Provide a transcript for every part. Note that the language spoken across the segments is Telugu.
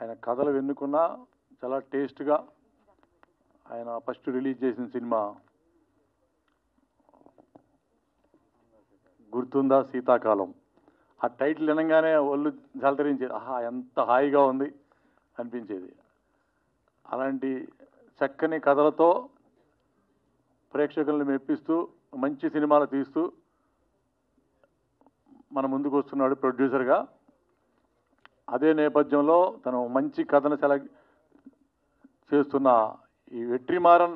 ఆయన కథలు ఎన్నుకున్నా చాలా టేస్ట్గా ఆయన ఫస్ట్ రిలీజ్ చేసిన సినిమా గుర్తుందా శీతాకాలం. ఆ టైటిల్ వినగానే ఒళ్ళు జలతరించేది. ఆహా, ఎంత హాయిగా ఉంది అనిపించేది. అలాంటి చక్కని కథలతో ప్రేక్షకులను మెప్పిస్తూ మంచి సినిమాలు తీస్తూ మన ముందుకు వస్తున్నాడు ప్రొడ్యూసర్గా. అదే నేపథ్యంలో తను మంచి కథను సెలెక్ట్ చేస్తున్న ఈ వెట్రిమారన్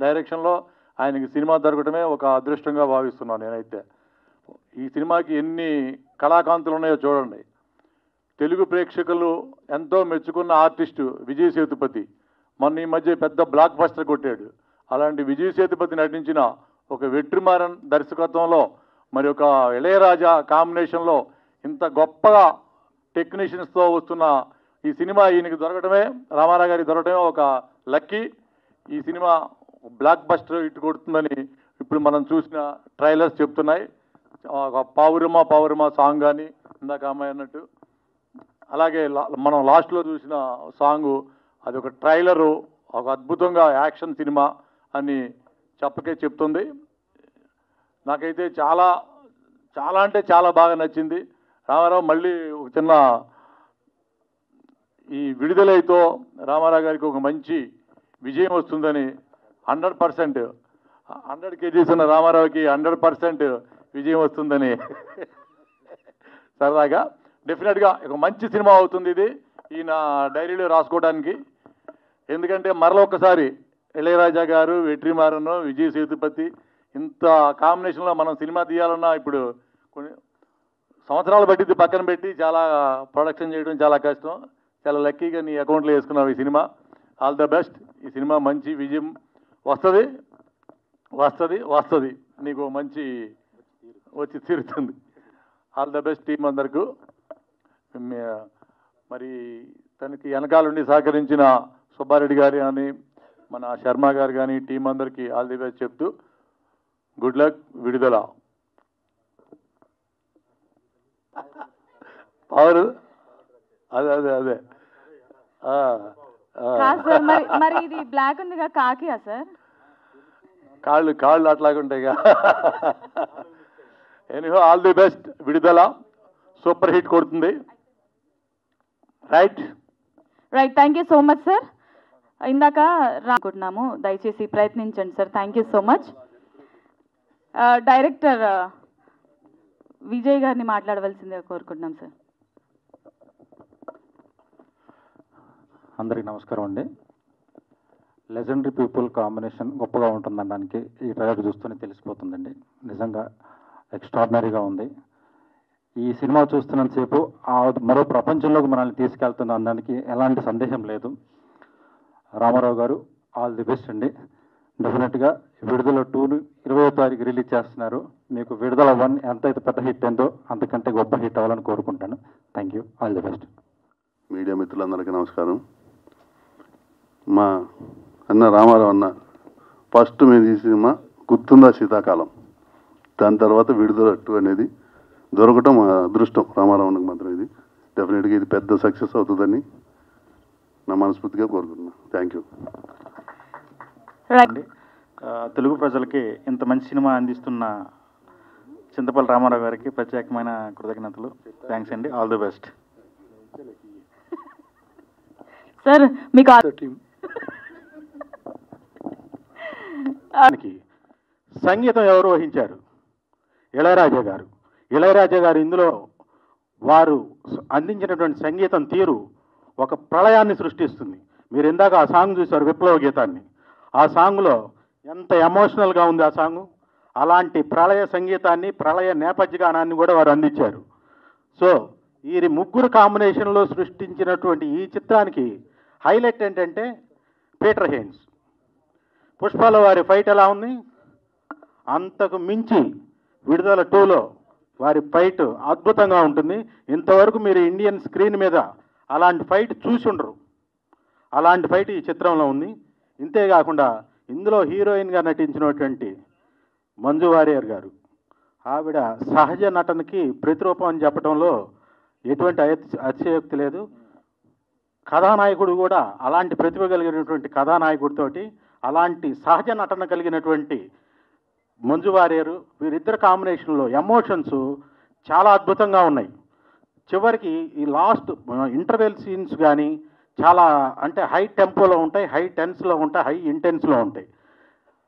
డైరెక్షన్లో ఆయనకి సినిమా దొరకటమే ఒక అదృష్టంగా భావిస్తున్నాను నేనైతే. ఈ సినిమాకి ఎన్ని కళాకాంతులు ఉన్నాయో చూడండి. తెలుగు ప్రేక్షకులు ఎంతో మెచ్చుకున్న ఆర్టిస్టు విజయ్ సేతుపతి మొన్న ఈ మధ్య పెద్ద బ్లాక్ బస్టర్ కొట్టాడు. అలాంటి విజయ్ సేతుపతి నటించిన ఒక వెట్రిమారన్ దర్శకత్వంలో మరి ఒక ఇళయరాజా కాంబినేషన్లో ఇంత గొప్పగా టెక్నీషియన్స్తో వస్తున్న ఈ సినిమా ఈయనకి దొరకటమే, రామారావు గారికి దొరకటమే ఒక లక్కీ. ఈ సినిమా బ్లాక్ బస్టర్ హిట్ కొడుతుందని ఇప్పుడు మనం చూసిన ట్రైలర్స్ చెప్తున్నాయి. ఒక పావురమా సాంగ్ కానీ ఇందాక అమ్మాయి అన్నట్టు, అలాగే మనం లాస్ట్లో చూసిన సాంగు అది ఒక ట్రైలరు, ఒక అద్భుతంగా యాక్షన్ సినిమా అని చెప్పకే చెప్తుంది. నాకైతే చాలా చాలా అంటే చాలా బాగా నచ్చింది. రామారావు మళ్ళీ ఒక చిన్న ఈ విడుదలైతో రామారావు గారికి ఒక మంచి విజయం వస్తుందని 100% 100 kgs ఉన్న రామారావుకి 100% విజయం వస్తుందని సరదాగా డెఫినెట్గా ఒక మంచి సినిమా అవుతుంది ఇది ఈయన డైరీలో రాసుకోవడానికి. ఎందుకంటే మరొకసారి ఇళయరాజా గారు, వెట్రిమారన్, విజయ్ సేతుపతి ఇంత కాంబినేషన్లో మనం సినిమా తీయాలన్నా ఇప్పుడు కొన్ని సంవత్సరాలు పట్టింది పక్కన పెట్టి చాలా ప్రొడక్షన్ చేయడం చాలా కష్టం. చాలా లక్కీగా నీ అకౌంట్లో వేసుకున్నావు ఈ సినిమా. All the best. ఈ సినిమా మంచి విజయం వస్తుంది వస్తుంది వస్తుంది నీకు మంచి వచ్చి తీరుతుంది. ఆల్ ద బెస్ట్ టీం అందరికీ. మరి తనకి వెనకాలండి సహకరించిన సుబ్బారెడ్డి గారు కానీ మన శర్మ గారు కానీ టీం అందరికీ ఆల్ ది బెస్ట్ చెప్తూ గుడ్ లక్. విడుదల పవర్ అదే అదే అదే మరి ఇది బ్లాక్ ఉందిగా కాకియా సార్? కాళ్ళు అట్లాగుంటాయిగా. Anyhow all the best. విడుదల సూపర్ హిట్ కొడుతుంది. Right. Thank you so much sir. ఇందాక రానుకుంటున్నాము, దయచేసి ప్రయత్నించండి సార్. Thank you so much. Director Vijay గారిని మాట్లాడవలసిందిగా కోరుకుంటున్నాం సార్. అందరికీ నమస్కారం అండి. లెజెండరీ పీపుల్ కాంబినేషన్ గొప్పగా ఉంటుందనడానికి ఈ ట్రైలర్ చూస్తూనే తెలిసిపోతుందండి. నిజంగా ఎక్స్ట్రాడినరీగా ఉంది. ఈ సినిమా చూస్తున్నంతసేపు మరో ప్రపంచంలోకి మనల్ని తీసుకెళ్తుంది అనడానికి ఎలాంటి సందేహం లేదు. రామారావు గారు ఆల్ ది బెస్ట్ అండి. డెఫినెట్గా విడుదల 2 20వ తారీఖు రిలీజ్ చేస్తున్నారు. మీకు విడుదల 1 ఎంతైతే పెద్ద హిట్ అయిందో అంతకంటే గొప్ప హిట్ అవ్వాలని కోరుకుంటాను. Thank you. All the best. Media మిత్రులందరికీ నమస్కారం. మా అన్న రామారావు అన్న ఫస్ట్ మీద ఈ సినిమా గుర్తుందా శీతాకాలం, దాని తర్వాత విడుదల 2 అనేది దొరకటం మా అదృష్టం. రామారావు అన్నకు మాత్రం ఇది డెఫినెట్గా ఇది పెద్ద సక్సెస్ అవుతుందని నా మనస్ఫూర్తిగా కోరుకుంటున్నాను. Thank you. తెలుగు ప్రజలకి ఇంత మంచి సినిమా అందిస్తున్న చింతపల్లి రామారావు గారికి ప్రత్యేకమైన కృతజ్ఞతలు. థ్యాంక్స్ అండి. All the best sir. మీకు సంగీతం ఎవరు వహించారు? ఇళయరాజా గారు. ఇళయరాజా గారు ఇందులో వారు అందించినటువంటి సంగీతం తీరు ఒక ప్రళయాన్ని సృష్టిస్తుంది. మీరు ఇందాక ఆ సాంగ్ చూశారు, విప్లవ గీతాన్ని. ఆ సాంగ్లో ఎంత ఎమోషనల్గా ఉంది ఆ సాంగ్. అలాంటి ప్రళయ సంగీతాన్ని, ప్రళయ నేపథ్య గానాన్ని కూడా వారు అందించారు. సో ఈ ముగ్గురు కాంబినేషన్లో సృష్టించినటువంటి ఈ చిత్రానికి హైలైట్ ఏంటంటే పీటర్ హెయిన్స్. పుష్పలో వారి ఫైట్ ఎలా ఉంది, అంతకు మించి విడుదల 2లో వారి ఫైట్ అద్భుతంగా ఉంటుంది. ఇంతవరకు మీరు ఇండియన్ స్క్రీన్ మీద అలాంటి ఫైట్ చూసి ఉండరు. అలాంటి ఫైట్ ఈ చిత్రంలో ఉంది. ఇంతేకాకుండా ఇందులో హీరోయిన్గా నటించినటువంటి మంజు వారియర్ గారు, ఆవిడ సహజ నటనకి ప్రతిరూపం అని చెప్పడంలో ఎటువంటి అతిశయోక్తి లేదు. కథానాయకుడు కూడా అలాంటి ప్రతిభ కలిగినటువంటి కథానాయకుడితోటి అలాంటి సహజ నటన కలిగినటువంటి మంజు వారియరు వీరిద్దరు కాంబినేషన్లో ఎమోషన్స్ చాలా అద్భుతంగా ఉన్నాయి. చివరికి ఈ లాస్ట్ ఇంటర్వెల్ సీన్స్ కానీ చాలా అంటే హై టెంపోలో ఉంటాయి, హై టెన్స్లో ఉంటాయి, హై ఇంటెన్స్లో ఉంటాయి.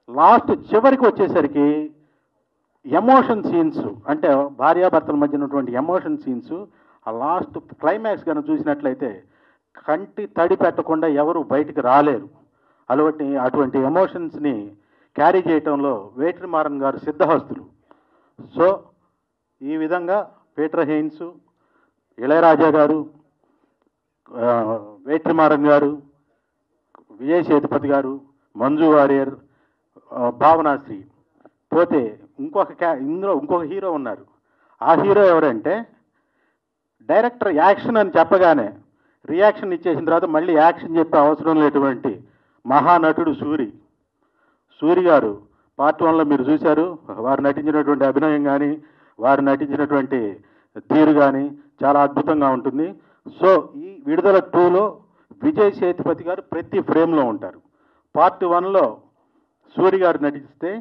లాస్ట్ చివరికి వచ్చేసరికి ఎమోషన్ సీన్స్ అంటే భార్యాభర్తల మధ్య ఉన్నటువంటి ఎమోషన్ సీన్స్ ఆ లాస్ట్ క్లైమాక్స్ కనుక చూసినట్లయితే కంటి తడి పెట్టకుండా ఎవరు బయటికి రాలేరు. అటువంటి ఎమోషన్స్ని క్యారీ చేయటంలో వేట్రిమారన్ గారు సిద్ధహస్తులు. సో ఈ విధంగా పీటర్ హెయిన్స్, ఇళయరాజా గారు, వేట్రిమారన్ గారు, విజయ్ సేతుపతి గారు, మంజు వారియర్, భావనాశ్రీ, పోతే ఇందులో ఇంకొక హీరో ఉన్నారు. ఆ హీరో ఎవరంటే డైరెక్టర్ యాక్షన్ అని చెప్పగానే రియాక్షన్ ఇచ్చేసిన తర్వాత మళ్ళీ యాక్షన్ చెప్పే అవసరం లేటువంటి మహానటుడు సూరి గారు. పార్ట్ 1లో మీరు చూశారు, వారు నటించినటువంటి అభినయం కానీ వారు నటించినటువంటి తీరు కానీ చాలా అద్భుతంగా ఉంటుంది. సో ఈ విడుదల 2లో విజయ్ సేతుపతి గారు ప్రతి ఫ్రేమ్లో ఉంటారు. పార్ట్ 1లో సూరి గారు నటిస్తే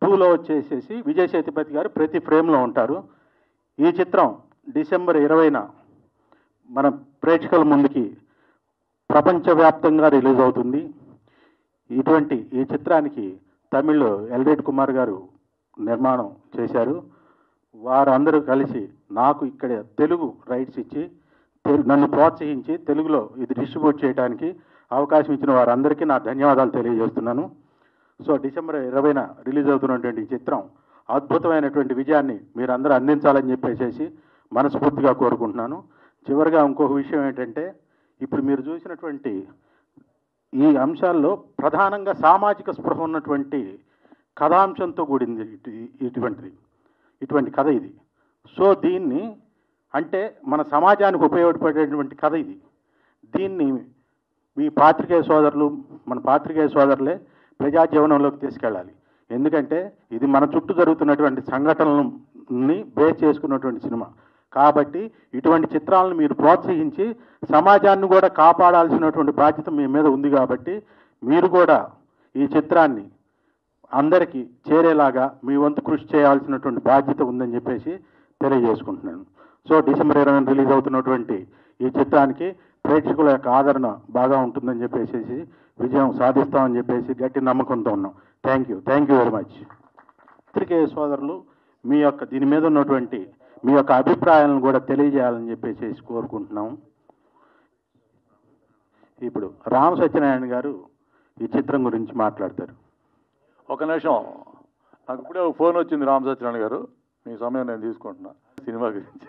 2లో వచ్చేసేసి విజయ్ సేతుపతి గారు ప్రతి ఫ్రేమ్లో ఉంటారు. ఈ చిత్రం డిసెంబర్ 20న మన ప్రేక్షకుల ముందుకి ప్రపంచవ్యాప్తంగా రిలీజ్ అవుతుంది. ఈ చిత్రానికి తమిళ్లో ఎల్రెడ్ కుమార్ గారు నిర్మాణం చేశారు. వారందరూ కలిసి నాకు ఇక్కడ తెలుగు రైట్స్ ఇచ్చి నన్ను ప్రోత్సహించి తెలుగులో ఇది డిస్ట్రిబ్యూట్ చేయడానికి అవకాశం ఇచ్చిన వారందరికీ నా ధన్యవాదాలు తెలియజేస్తున్నాను. సో డిసెంబర్ 20న రిలీజ్ అవుతున్నటువంటి ఈ చిత్రం అద్భుతమైనటువంటి విజయాన్ని మీరందరూ అందించాలని చెప్పేసి మనస్ఫూర్తిగా కోరుకుంటున్నాను. చివరిగా ఇంకొక విషయం ఏంటంటే ఇప్పుడు మీరు చూసినటువంటి ఈ అంశాల్లో ప్రధానంగా సామాజిక స్పృహ ఉన్నటువంటి కథాంశంతో కూడింది ఇటువంటి కథ ఇది. సో దీన్ని అంటే మన సమాజానికి ఉపయోగపడేటువంటి కథ ఇది. దీన్ని మీ పాత్రికేయ సోదరులు మన పాత్రికేయ సోదరులే ప్రజా జీవనంలోకి తీసుకెళ్ళాలి. ఎందుకంటే ఇది మన చుట్టూ జరుగుతున్నటువంటి సంఘటనలని బేస్ చేసుకున్నటువంటి సినిమా కాబట్టి ఇటువంటి చిత్రాలను మీరు ప్రోత్సహించి సమాజాన్ని కూడా కాపాడాల్సినటువంటి బాధ్యత మీ మీద ఉంది. కాబట్టి మీరు కూడా ఈ చిత్రాన్ని అందరికీ చేరేలాగా మీ వంతు కృషి చేయాల్సినటువంటి బాధ్యత ఉందని చెప్పేసి తెలియజేసుకుంటున్నాను. సో డిసెంబర్ 20న రిలీజ్ అవుతున్నటువంటి ఈ చిత్రానికి ప్రేక్షకుల యొక్క ఆదరణ బాగా ఉంటుందని చెప్పేసి విజయం సాధిస్తామని చెప్పేసి గట్టి నమ్మకంతో ఉన్నాం. Thank you very much. పత్రికేయ సోదరులు మీ యొక్క దీని మీద ఉన్నటువంటి మీ యొక్క అభిప్రాయాలను కూడా తెలియజేయాలని చెప్పేసి కోరుకుంటున్నాం. ఇప్పుడు రామ సత్యనారాయణ గారు ఈ చిత్రం గురించి మాట్లాడతారు. ఒక నిమిషం, నాకు ఇప్పుడే ఒక ఫోన్ వచ్చింది. రామ సత్యనారాయణ గారు, మీ సమయం నేను తీసుకుంటున్నా సినిమా గురించి.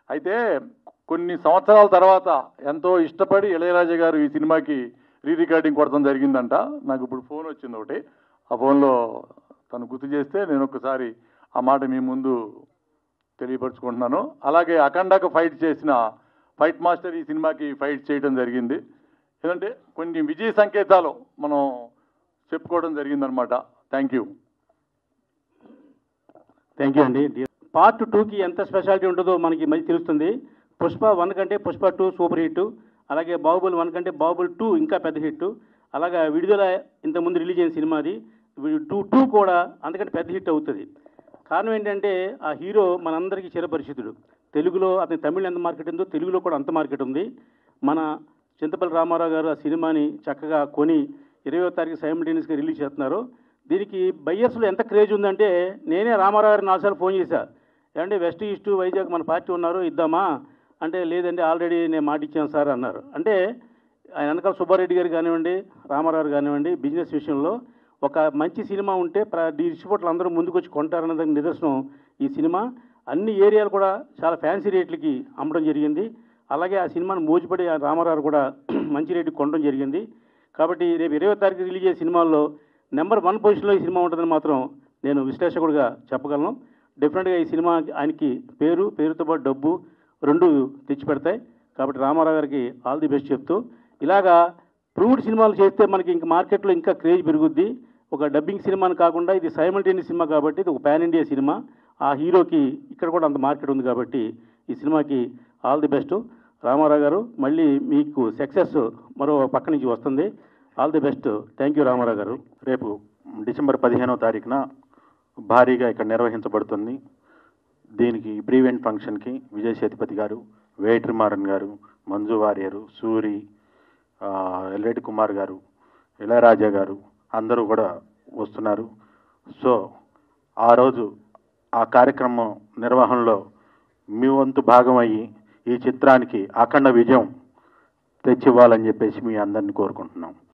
అయితే కొన్ని సంవత్సరాల తర్వాత ఎంతో ఇష్టపడి ఇళయరాజా గారు ఈ సినిమాకి రికార్డింగ్ కొడతాం జరిగిందంట. నాకు ఇప్పుడు ఫోన్ వచ్చింది ఒకటి. ఆ ఫోన్లో తను గుర్తు చేస్తే నేను ఒకసారి ఆ మాట మీ ముందు తెలియపరుచుకుంటున్నాను. అలాగే అఖండకు ఫైట్ చేసిన ఫైట్ మాస్టర్ ఈ సినిమాకి ఫైట్ చేయడం జరిగింది. ఎందుకంటే కొన్ని విజయ సంకేతాలు మనం చెప్పుకోవడం జరిగిందనమాట. థ్యాంక్ యూ అండి. పార్ట్ 2కి ఎంత స్పెషాలిటీ ఉంటుందో మనకి మళ్ళీ తెలుస్తుంది. పుష్ప 1 కంటే పుష్ప 2 సూపర్ హిట్, అలాగే బాహుబలి 1 కంటే బాహుబలి 2 ఇంకా పెద్ద హిట్. అలాగా విడుదల ఇంతకుముందు రిలీజ్ అయిన సినిమా అది 2 కూడా అంతకంటే పెద్ద హిట్ అవుతుంది. కారణం ఏంటంటే ఆ హీరో మనందరికీ చిరపరిచితుడు. తెలుగులో అతని తమిళ ఎంత మార్కెట్ ఉందో తెలుగులో కూడా అంత మార్కెట్ ఉంది. మన చింతపల్లి రామారావు గారు ఆ సినిమాని చక్కగా కొని 20వ తారీఖు సైమల్టేనియస్గా రిలీజ్ చేస్తున్నారు. దీనికి బయ్యర్స్లో ఎంత క్రేజ్ ఉందంటే నేనే రామారావు గారికి 4 సార్లు ఫోన్ చేశా. ఏమంటే వెస్ట్ ఈస్ట్ వైజాగ్ మన పార్టీ ఉన్నారు ఇద్దామా అంటే లేదండి ఆల్రెడీ నేను మాట ఇచ్చాను సార్ అన్నారు. అంటే ఆయన వెనకాల సుబ్బారెడ్డి గారు కానివ్వండి, రామారావు కానివ్వండి, బిజినెస్ విషయంలో ఒక మంచి సినిమా ఉంటే డిస్ట్రిబ్యూటర్లు అందరూ ముందుకు వచ్చి కొంటారన్నదానికి నిదర్శనం ఈ సినిమా. అన్ని ఏరియాలు కూడా చాలా ఫ్యాన్సీ రేట్లకి అమ్మడం జరిగింది. అలాగే ఆ సినిమాను మోజుపడి రామారావు కూడా మంచి రేటుకి కొనడం జరిగింది. కాబట్టి రేపు 20వ తారీఖు రిలీజ్ అయ్యే సినిమాల్లో నెంబర్ 1 పొజిషన్లో ఈ సినిమా ఉంటుందని మాత్రం నేను విశ్లేషకుడిగా చెప్పగలను. డెఫినెట్గా ఈ సినిమా ఆయనకి పేరుతో పాటు డబ్బు 2 తెచ్చిపెడతాయి. కాబట్టి రామారావు గారికి ఆల్ ది బెస్ట్ చెప్తూ ఇలాగా ప్రూవ్డ్ సినిమాలు చేస్తే మనకి ఇంకా మార్కెట్లో ఇంకా క్రేజ్ పెరుగుద్ది. ఒక డబ్బింగ్ సినిమాని కాకుండా ఇది సైమల్టేనియస్ సినిమా కాబట్టి ఇది ఒక పాన్ ఇండియా సినిమా. ఆ హీరోకి ఇక్కడ కూడా అంత మార్కెట్ ఉంది కాబట్టి ఈ సినిమాకి ఆల్ ది బెస్ట్. రామారావు గారు, మళ్ళీ మీకు సక్సెస్ మరో పక్క నుంచి వస్తుంది. All the best. Thank you Ramarao garu. రేపు డిసెంబర్ 15వ తారీఖున భారీగా ఇక్కడ నిర్వహించబడుతుంది. దీనికి ప్రీవెంట్ ఫంక్షన్కి విజయ్ సేతుపతి గారు, వేట్రిమారన్ గారు, మంజు వారియరు, సూరి, ఎల్రెడ్డి కుమార్ గారు, ఇళయరాజా గారు అందరూ కూడా వస్తున్నారు. సో ఆ రోజు ఆ కార్యక్రమం నిర్వహణలో మీ వంతు భాగం అయ్యి ఈ చిత్రానికి అఖండ విజయం తెచ్చివ్వాలని చెప్పేసి మీ అందరిని కోరుకుంటున్నాం.